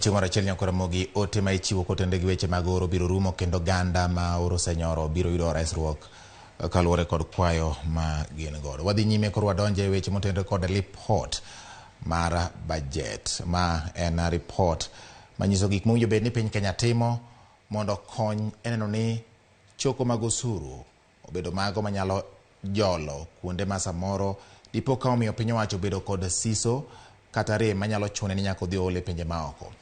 Chingora chel nyakora mogi ote ma ichiwo kotende gi weche mag oro biro rumo kendo ganda ma oro senyoro biro yudo resruok kaluwore kod kwayo ma gin godo. Wadhi nyime kor wadonje e weche motende kod report mar budget ma en report manyiso gik mowinjo bed ni piny Kenya timo mondo kony eneno ni choko mag osuru obedo mago manyalo jolo kuonde ma samoro dipo ka omiyo piny owacho bedo kod siso kata rem manyalo chune ni nyaka odhi ole pinje maoko.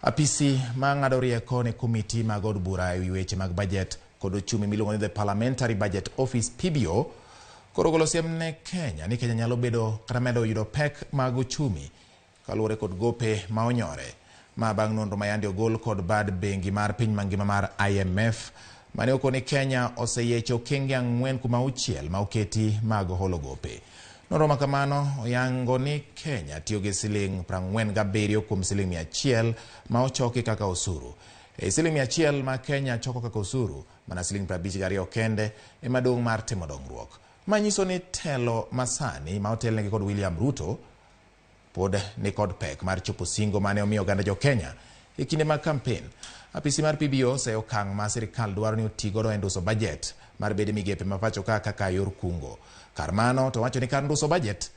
Apisi ma ng'ado rieko ne komiti mag od bura e weche mag budget kod ochumi miluongo ni the Parliamentary Budget Office PBO koro golo siem ne Kenya ni Kenya nyalo bedo kata medo yudo pek mag ochumi kaluwore kod gope ma onyore ma bang' nonro ma yandi ogol kod bad bengi mar piny mangima mar IMF mane okoni Kenya oseyecho okenge 4 ma oketi mag holo gope. Nonro ma kamano oyango ni Kenya tiyo gi siling 47 kuom siling 100 ma ochoki kaka osuru. Siling 100 ma Kenya choko kaka osuru mana siling 52 kende ema dong' mar timo dongruok. Manyiso ni telo masani ma otelnegi kod William Ruto pod ni kod pek mar chopo singo mane omiyo ganda jo Kenya e kinde mag kampen. Apisi mar PBO se okang' ma sirikal dwaro ni otigodo e nduso budget mar bede migepe mapacho kaka yor kungo. Kar mano to wacho ni kar nduso budget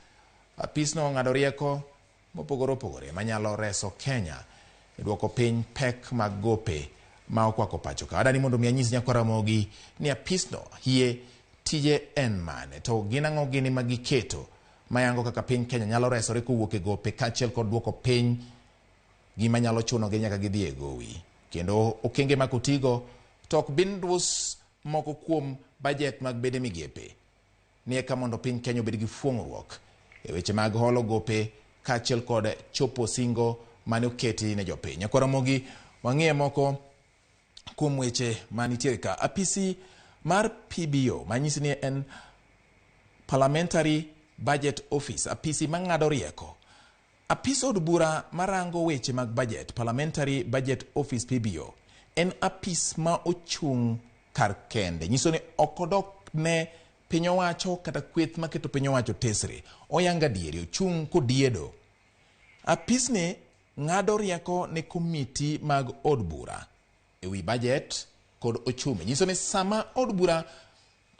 apisno ng'ado rieko mopogore opogore manyalo reso Kenya e duoko piny pek mag gope ma okwako pacho ka. Adani mondo mi anyisi nyakwara mogi ni apisno hie tije en mane to gin ang'o gini ma giketo mayango kaka piny Kenya nyalo resore kowuok e gope kaachiel kod duoko piny gima nyalo chuno gi nyaka gidhi e gowi. Kendo okenge ma kotigo to ok bin dus moko kuom budget mag bede migepe ni eka mondo piny Kenya obed gi fuong'ruok e weche mag holo gope kaachiel kod chopo singo mane oketi ne jopiny. Nyakwara mogi wang'ie moko kuom weche manitiere ka. Apisi mar PBO manyisi ni en Parliamentary Budget Office, apisi mang'ado rieko. Apis od bura marango weche mag budget, Parliamentary Budget Office PBO, en apis ma ochung' kar kende. Nyiso ni okodok ne piny owacho kata kweth maketo piny owacho tesre. Oyanga diere, ochung' kodiedo. Apis ni ng'ado rieko ne komiti mag od bura e wi budget kod ochumi. Nyiso ni sama od bura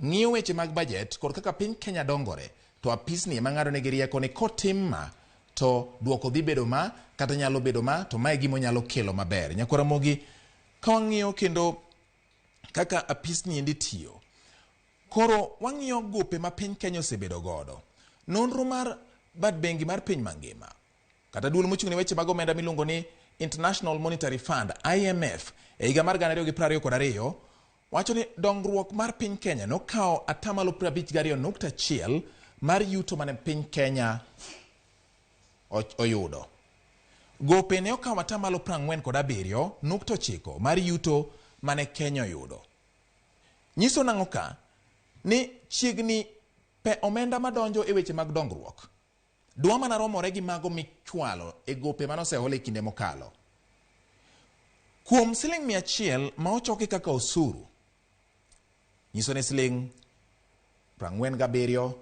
ng'iyo weche mag budget kod kaka piny Kenya dongore, to apis ni ema ng'ado negi rieko ni kotim ma to duoko dhi bedo ma kata nyalo bedo ma to mae gimo nyalo kelo maber. Nyakwara mogi ka wang'iyo kendo kaka apis ni endi tiyo. Koro wang'iyo gope ma piny Kenya osebedo godo. Nonro mar bad bengi mar piny mangima kata duol mochung' ne weche mag omenda miluongo ni International Monetary Fund IMF e higa mar 2022 wacho ni dongruok mar piny Kenya nokawo 52.1 mar yuto mane piny Kenya oyudo. Gope ne okawo 47.9 mar yuto mane Kenya oyudo. Nyiso nang'o ka ni chiegni pe omenda madonjo e weche mag dongruok dwa mana romore gi mago michwalo e gope manosehol e kinde mokalo. Kuom siling 100 ma ochoki kaka osuru, nyiso ni siling 47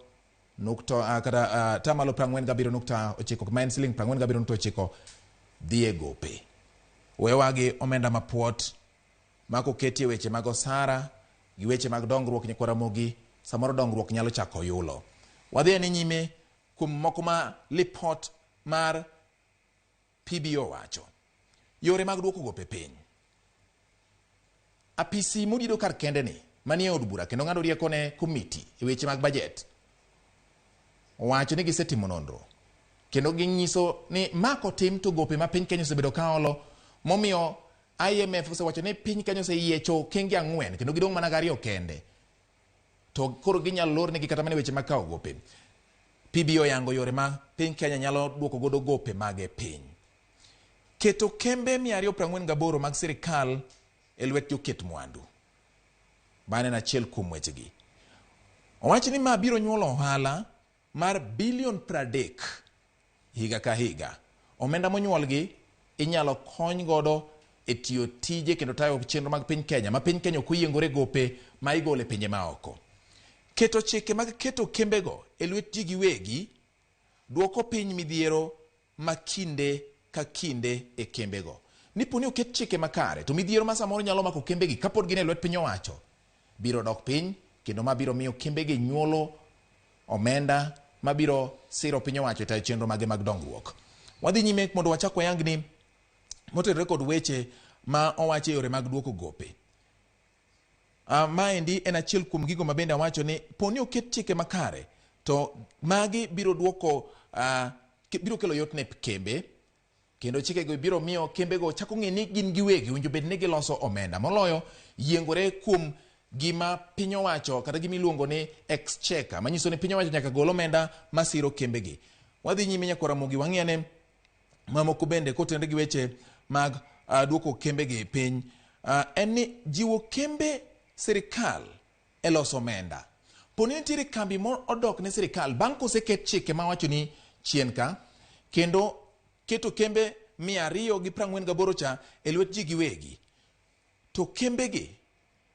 kata tamalo 47.9 ma en siling 47.9 dhi e gope. Wewagi omenda mapuot mako ketie weche mag osara gi weche mag dongruok. Nyakwara mogi samoro dongruok nyalo chako yulo. Wadhi ni nyime kuom moko ma report mar PBO wacho. Yore mag duoko gope piny. Apisi modido kar kende ni manie od bura kendo ng'ado rieko ne komiti e weche mag budget wacho ni gisetimo nonro kendo ginyiso ni mako tim to gope ma piny Kenya osebedo kaolo momiyo IMF osewacho ni piny Kenya oseyiecho okenge 4 kendo gidong' mana 2 kende to koro ginyalo lor negi kata mana weche mag kawo gope. PBO yango yore ma piny Kenya nyalo duoko godo gope mage piny. Keto kembe 248 mag sirikal e lwet joket mwandu bane na achiel kuom wechegi. Owacho ni ma biro nyuolo ohala mar bilion 30 higa ka higa. Omenda monyuolgi inyalo kony godo e tiyo tije kendo tayo chenro mag piny Kenya ma piny Kenya okoyiengore gope ma igole e pinje maoko. Keto chike mag keto kembego e lwet ji giwegi duoko piny midhiero makinde ka kinde e kembego. Niponi oket chike makare to midhiero ma samoro nyalo mako kembegi kapod gin e lwet piny owacho biro dok piny, kendo mabiro miyo kembegi nyuolo omenda mabiro siro piny owacho e tayo chenro mage mag dongruok. Wadhi nyime mondo wachak wayang ni motenore kod weche ma owacho e yore mag duoko gope. Maendi en achiel kuom gigo ma bende awacho ni poni oket chike makare to magi biro duoko biro kelo yot ne kembe, kendo chikego biro miyo kembego chako ng'e ni gin giwegi winjo bed ni giloso omenda moloyo yiengore kuom gima piny owacho kata gima iluongo ni exchequer, manyiso ni piny owacho nyaka gol omenda masiro kembegi. Wadhi nyime nyaka Ramogi wang'iane mamoko bende kotenore gi weche mag duoko kembegi piny. En ni jiwo kembe sirikal e loso omenda. Poni nitiere kambi mo odok ne sirikal bang' koseket chike ma wacho ni chien ka, kendo keto kembe 248 cha e lwet ji giwegi, to kembegi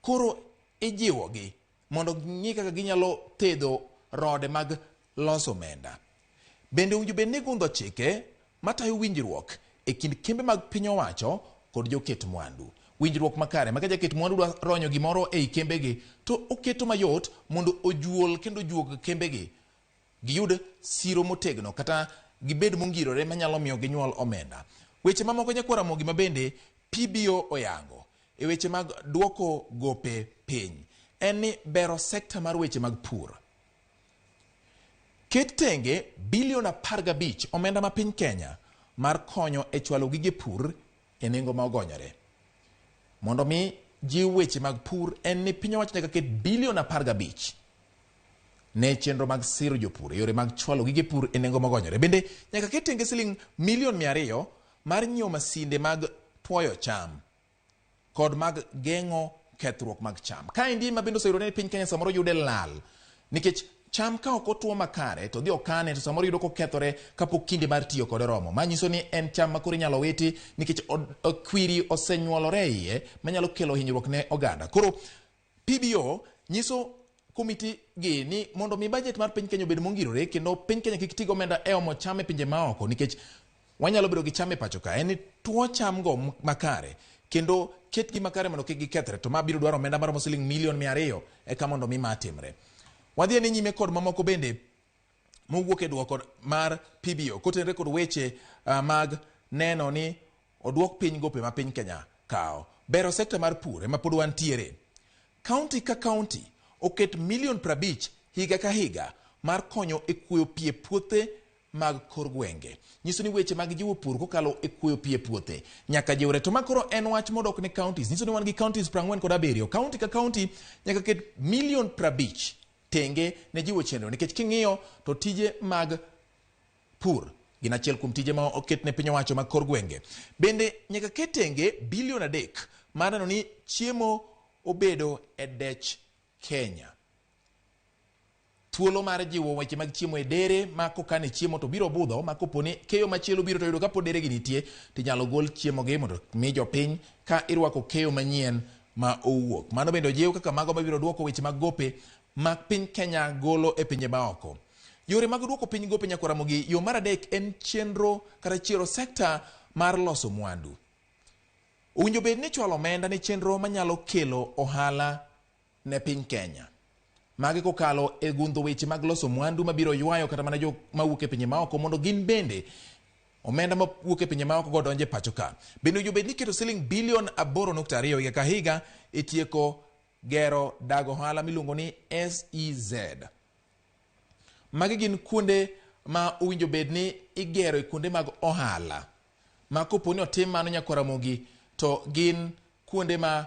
koro ijiwogi mondo ng'i kaka ginyalo tedo rode mag loso omenda. Bende winjo bed ni gundho chike matayo winjruok e kind kembe mag piny owacho kod joket mwandu. Winjruok makare ma ka jaket mwandu dwa ronyo gimoro ei kembegi to oketo mayot mondo ojuol kendo juog kembegi giyud siro motegno kata gibed mongirore manyalo miyo ginyuol omenda. Weche mamoko nyaka Ramogi ma bende PBO oyango e weche mag duoko gope piny en ni bero sekta mar weche mag pur. Ket tenge bilion 15 omenda ma piny Kenya mar konyo e chwalo gige pur e nengo ma ogonyore. Mondo mi jiw weche mag pur en ni piny owacho nyaka ket bilion 15 ne chenro mag siro jopur, yore mag chwalo gige pur e nengo mogonyore. Bende nyaka ket tenge siling milion 200 mar nyiewo masinde mag tuoyo cham kod mag geng'o kethruok mag cham. Kaendi ma bende oseyudore ni piny Kenya samoro yude lal nikech cham ka ok otuo makare to dhi okane to samoro yudo kokethore kapok kinde mar tiyo kod romo. Manyiso ni en cham ma koro inyalo witi nikech kwiri osenyuolore iye manyalo kelo hinyruok ne oganda. Koro PBO nyiso komiti gi ni mondo mi budget mar piny Kenya obed mongirore kendo piny Kenya kik tigo omenda e omo cham e pinje maoko, nikech wanyalo bedo gi cham e pacho ka. En ni tuo cham go makare kendo ketgi makare mondo kik gikethre, to ma biro dwaro omenda maromo siling milion 200 eka mondo mi ma timre. Wadhi ne nyime kod mamoko bende mowuok e duoko mar PBO kotenore kod weche mag neno ni oduok piny gope ma piny Kenya kao. Bero sekta mar pur ema pod wantiere. Kaunti ka kaunti oket milion 50 higa ka higa mar konyo e kuoyo pie puothe mag kor gwenge. Nyiso ni weche mag jiwo pur kokalo e kuoyo pie puothe nyaka jiwre. To makoro en wach modok ne counties. Nyiso ni wan gi counties 47. Kaunti ka kaunti nyaka ket milion 50 tenge ne jiwo chenro, nikech king'iyo to tije mag pur gin achiel kuom tije ma oket ne piny owacho mag kor gwenge. Bende nyaka ket tenge bilion 3 mar neno ni chiemo obedo e dech Kenya. Thuolo mar jiwo weche mag chiemo e dere ma kokane chiemo to biro budho, ma koponi keyo machielo biro to yudo ka pod dere gi nitie to inyalo gol chiemo gi mondo mi jopiny ka irwako keyo manyien ma owuok. Mano bende ojiw kaka mago mabiro duoko weche mag gope ma piny Kenya golo e pinje maoko. Yore mag duoko piny gope nyaka Ramogi, yo mar adek en chenro kata chiero sekta mar loso mwandu. Owinjo bed ni chwalo omenda ne chenro manyalo kelo ohala ne piny Kenya. Magi kokalo e gundho weche mag loso mwandu mabiro ywayo kata mana jo mawuok e pinje maoko mondo gin bende omenda mawuok e pinje maoko go donje pacho ka. Bende owinjo bed ni keto siling bilion 8.2 higa ka higa e tieko gero dag ohala miluongo ni SEZ. Magi gin kuonde ma owinjo bed ni igero e kuonde mag ohala ma koponi otim mano nyaka Ramogi to gin kuonde ma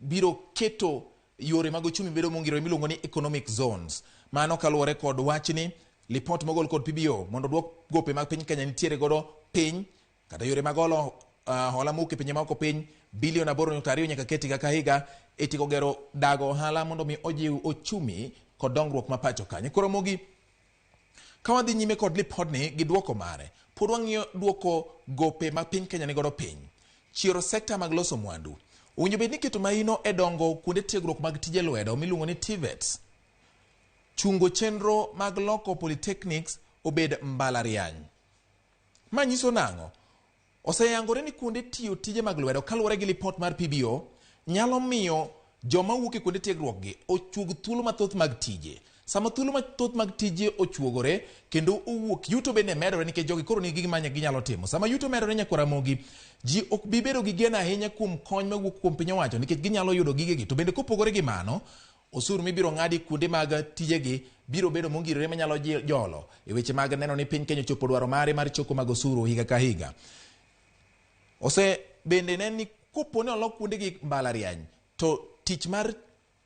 biro keto yore mag ochumi bedo mongirore miluongo ni economic zones. Mano kaluwore kod wachni lipot mogol kod PBO mondo duok gope mag piny Kenya nitiere godo piny kata yore mag olo hola mowuok e pinje maoko piny bilion 8.2 nyaka keti ka higa e tieko gero dag ohala mondo mi ojiw ochumi kod dongruok ma pacho kanyo. Koro Ramogi, ka wadhi nyime kod lipodni gi duoko mare, pod wang'iyo duoko gope ma piny Kenya ni godo piny. Chiero sekta mag loso mwandu. Owinjo bed ni keto maino e dongo kuonde tiegruok mag tije lwedo miluongo ni TVETs. Chungo chenro mag loko polytechnics obed mbalariany. Ma nyiso nang'o? oseyangore ni kuonde tiyo tije mag lwedo kaluwore gi lipot mar PBO nyalo miyo joma wuok e kuonde tiegruok gi ochuog thuolo mathoth mag tije. Sama thuolo mathoth mag tije ochuogore kendo owuok yuto bende medore nikech jogi koro nigi gima ginyalo timo. Sama yuto medore Nyakuramogi, ji ok bi bedo gi geno ahinya kuom kony mawuok kuom piny owacho nikech ginyalo yudo gigegi. To bende kopogore gi mano, osuru mibiro ng'adi kuonde mag tijegi biro bedo mongirore manyalo jolo e weche mag neno ni piny Kenya chopo dwaro mare mar choko mag osuru higa ka higa. Bende nen ni koponi olok kuonde gi mbalariany, to tich mar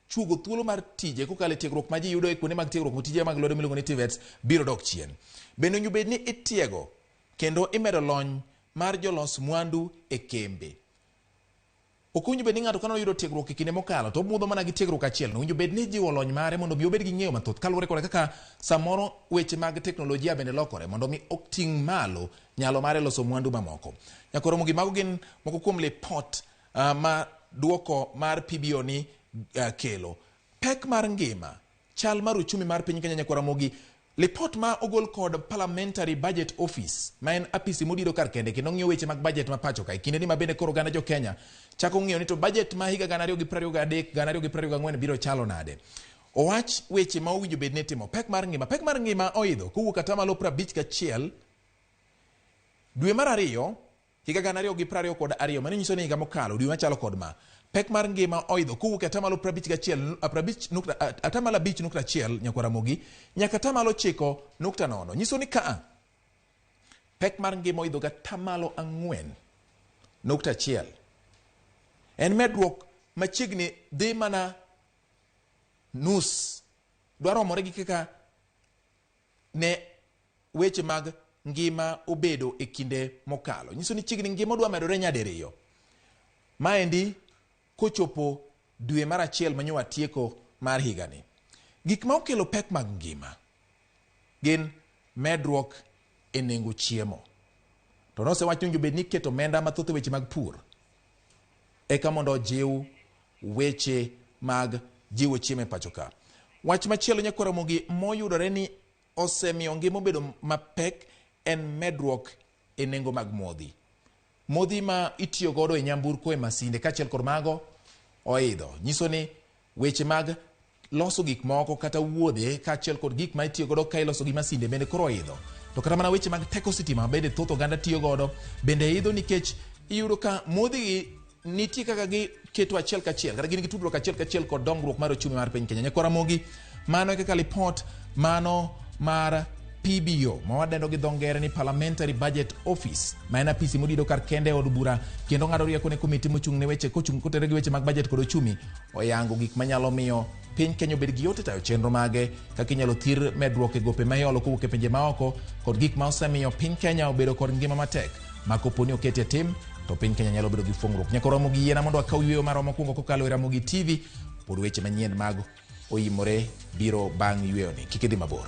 chuogo thuolo mar tije kokalo e tiegruok ma ji yudo e kuonde mag tiegruok mo tije mag lwedo miluongo ni TVETs biro dok chien. Bende onyalo bed ni itiego kendo imedo lony mar jolos mwandu e kembe. Ok owinjo bed ni ng'ato kano yudo tiegruok e kinde mokalo to omudho mana gi tiegruok achiel. Owinjo bed ni jiwo lony mare mondo mi obed gi ng'eyo mathoth kaluwore koda kaka samoro weche mag teknolojia bende lokore mondo mi oting' malo nyalo mare loso mwandu mamoko. Nyakuramogi, mago gin moko kuom lipot ma duoko mar PBO ni kelo. Pek mar ngima, chal mar uchumi mar piny Kenya. Nyakuramogi, lipot ma ogol kod Parliamentary Budget Office ma en apisi modido kar kende kendo ng'iyo weche mag budget ma pacho ka kinde ni ma bende koro ganda jo Kenya chako ng'iyo ni to budget ma higa 2023 2024 biro chalo nade. Owach weche ma owinjo bed ni timo. Pek mar ngima oidho kowuok atamalo 51 dwe mar ariyo higa 2022 mano nyiso ni higa mokalo dwe machalo kod ma. Pek mar ngima oidho kowuok atamalo 5.1 Nyakuramogi nyaka atamalo 9.0. Nyiso ni ka pek mar ngima oidho atamalo 4.1. En medruok machiegni dhi mana nus dwaro more gi kaka ne weche mag ngima obedo e kinde mokalo. Nyiso ni chiegni ngima odwa medore nyadiriyo. Maendi kochopo dwe mar achiel manyo tieko mar higani. Gik ma okelo pek mag ngima gin medruok e nengo chiemo. To nosewacho ni bed ni keto omenda mathoth e weche mag pur eka mondo jiw weche mag jiwo chiemo e pacho ka. Wach machielo Nyakuramogi moyudore ni osemiyo ngima obedo mapek en medruok e nengo mag modhi. Modhi ma itiyo godo e nyamburko e masinde kaachiel kod mago oidho. Nyiso ni weche mag loso gik moko kata wuodhe kaachiel kod gik ma itiyo godo ka iloso gi masinde bende koro oidho. To kata mana weche mag teko sitima bende thoth oganda tiyo godo bende idho nikech iyudo ka modhi nitie kaka gi keto achiel kachiel kata gin gi tudruok achiel kachiel kod dongruok mar ochumi mar piny Kenya. Nyakuramogi, mano e kaka lipot mano mar PBO ma wadendo gi dho ngere ni Parliamentary Budget Office ma en apisi modido kar kende od bura kendo ng'ado rieko ne komiti mochung' ne weche kotere gi weche mag budget kod ochumi oyango gik manyalo miyo piny Kenya obed gi yot tayo chenro mage kaka inyalo thir medruok e gope ma iolo kowuok e pinje maoko kod gik ma osemiyo piny Kenya obedo kod ngima matek ma koponi okete tim to piny Kenya nyalo bedo gi fuong'ruok. Nyakuramogi, yiena mondo akaw yweyo mara mokwongo kokalo e Ramogi TV pod weche manyien mag oimore biro bang' yweyo ni. Kik idhi mabor.